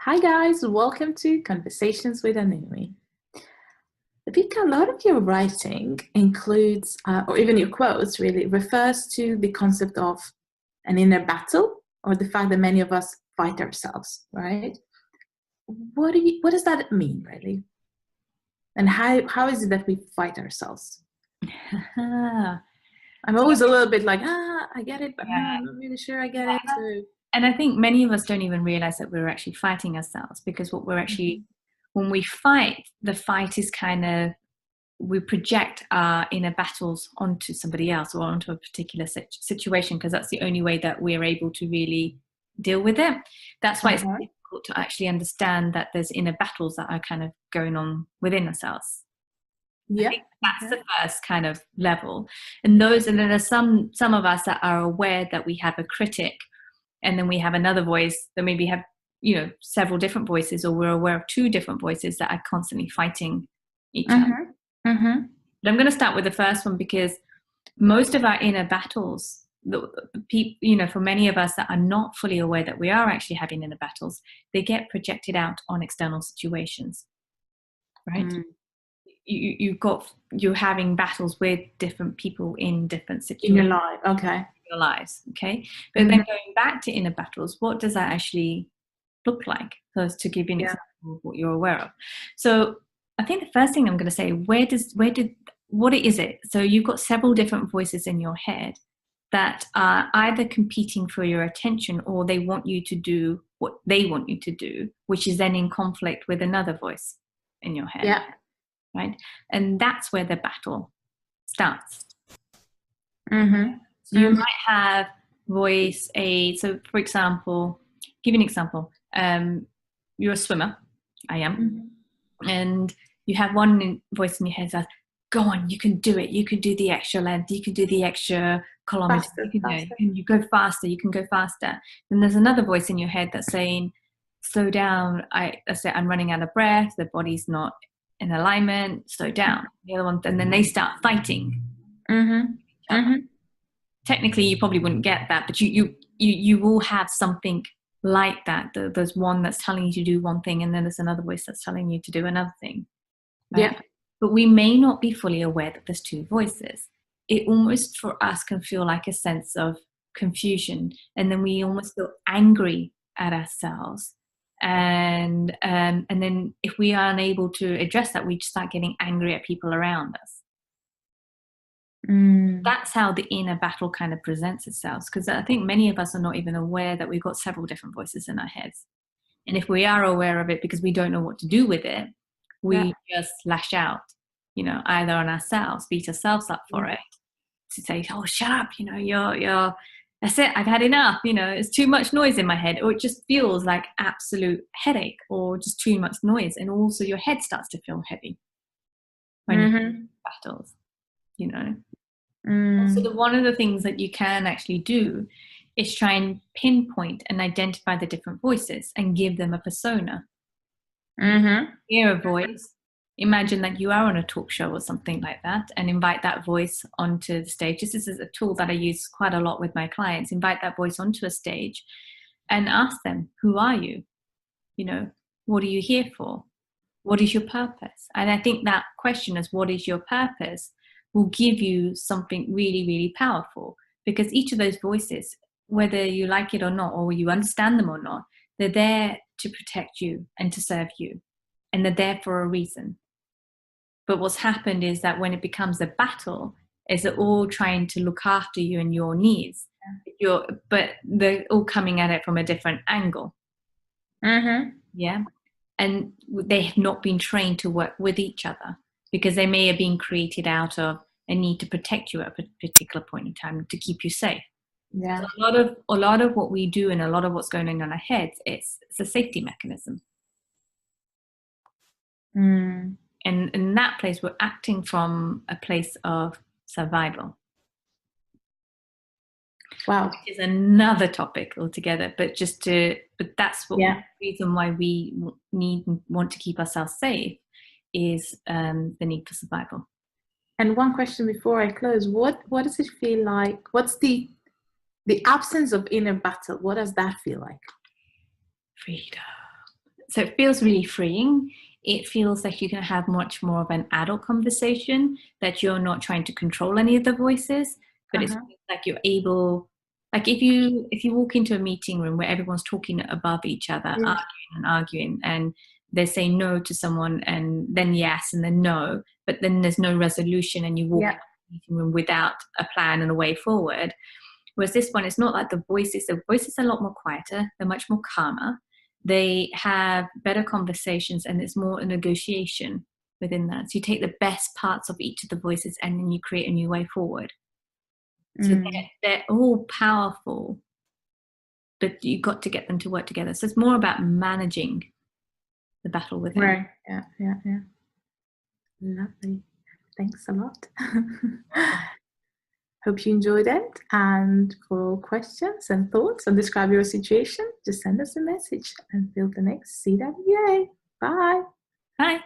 Hi guys, welcome to Conversations with AnouMe. Depika, a lot of your writing includes, or even your quotes really, refers to the concept of an inner battle, or the fact that many of us fight ourselves, right? What does that mean really? And how is it that we fight ourselves? I'm always a little bit like, I get it, but I'm not really sure I get it. So. And I think many of us don't even realize that we're actually fighting ourselves, because what we're actually, when we fight, the fight is kind of, we project our inner battles onto somebody else or onto a particular situation, because that's the only way that we're able to really deal with it. That's why it's difficult to actually understand that there's inner battles that are kind of going on within ourselves. Yeah, I think that's the first kind of level. And then there's some of us that are aware that we have a critic, and then we have another voice that maybe have, several different voices, or we're aware of two different voices that are constantly fighting each other. But I'm going to start with the first one, because most of our inner battles, for many of us that are not fully aware that we are actually having inner battles, they get projected out on external situations, right? You're having battles with different people in different situations in your life. Okay. Your lives, okay. But then going back to inner battles, what does that actually look like? So to give you an example of what you're aware of. So I think the first thing I'm going to say, what is it? So you've got several different voices in your head that are either competing for your attention, or they want you to do what they want you to do, which is then in conflict with another voice in your head. Yeah. Right? And that's where the battle starts. So you might have so for example, give you an example. You're a swimmer, I am, and you have one voice in your head that says, go on, you can do it, you can do the extra length, you can do the extra kilometer, you go faster, you can go faster. Then there's another voice in your head that's saying, slow down, I'm running out of breath, the body's not in alignment, slow down. The other one, and then they start fighting. Technically, you probably wouldn't get that, but you will have something like that. There's one that's telling you to do one thing, and then there's another voice that's telling you to do another thing. Right? Yeah. But we may not be fully aware that there's two voices. It almost for us can feel like a sense of confusion, and then we almost feel angry at ourselves. And then if we are unable to address that, we just start getting angry at people around us. That's how the inner battle kind of presents itself, because I think many of us are not even aware that we've got several different voices in our heads. And if we are aware of it because we don't know what to do with it, we just lash out, either on ourselves, beat ourselves up for it, to say, oh, shut up, you're that's it, I've had enough, it's too much noise in my head, or it just feels like absolute headache, or just too much noise, and also your head starts to feel heavy when you're in battles, So one of the things that you can actually do is try and pinpoint and identify the different voices and give them a persona. Hear a voice, imagine that you are on a talk show or something like that, and invite that voice onto the stage. This is a tool that I use quite a lot with my clients. Invite that voice onto a stage and ask them, who are you? What are you here for? What is your purpose? And I think that question is, what is your purpose, will give you something really, really powerful, because each of those voices, whether you like it or not, or you understand them or not, they're there to protect you and to serve you. And they're there for a reason. But what's happened is that when it becomes a battle, is they're all trying to look after you and your needs. But they're all coming at it from a different angle. Yeah. And they have not been trained to work with each other, because they may have been created out of a need to protect you at a particular point in time, to keep you safe. Yeah. So a lot of what we do, and a lot of what's going on in our heads, it's a safety mechanism. And in that place, we're acting from a place of survival. Wow. Which is another topic altogether, but that's what the reason why we want to keep ourselves safe is the need for survival. And one question before I close, what does it feel like? What's the absence of inner battle? What does that feel like? Freedom. So it feels really freeing. It feels like you can have much more of an adult conversation, that you're not trying to control any of the voices, but it's like you're able, like if you walk into a meeting room where everyone's talking above each other, arguing, and they say no to someone and then yes and then no, but then there's no resolution and you walk into the meeting room without a plan and a way forward. Whereas this one, it's not like the voices are a lot more quieter, they're much more calmer. They have better conversations and it's more a negotiation within that. So you take the best parts of each of the voices and then you create a new way forward. So they're all powerful, but you've got to get them to work together. So it's more about managing the battle within. Right. Yeah. Lovely. Thanks a lot. Hope you enjoyed it. And for questions and thoughts and describe your situation, just send us a message and build the next CWA. Bye. Bye.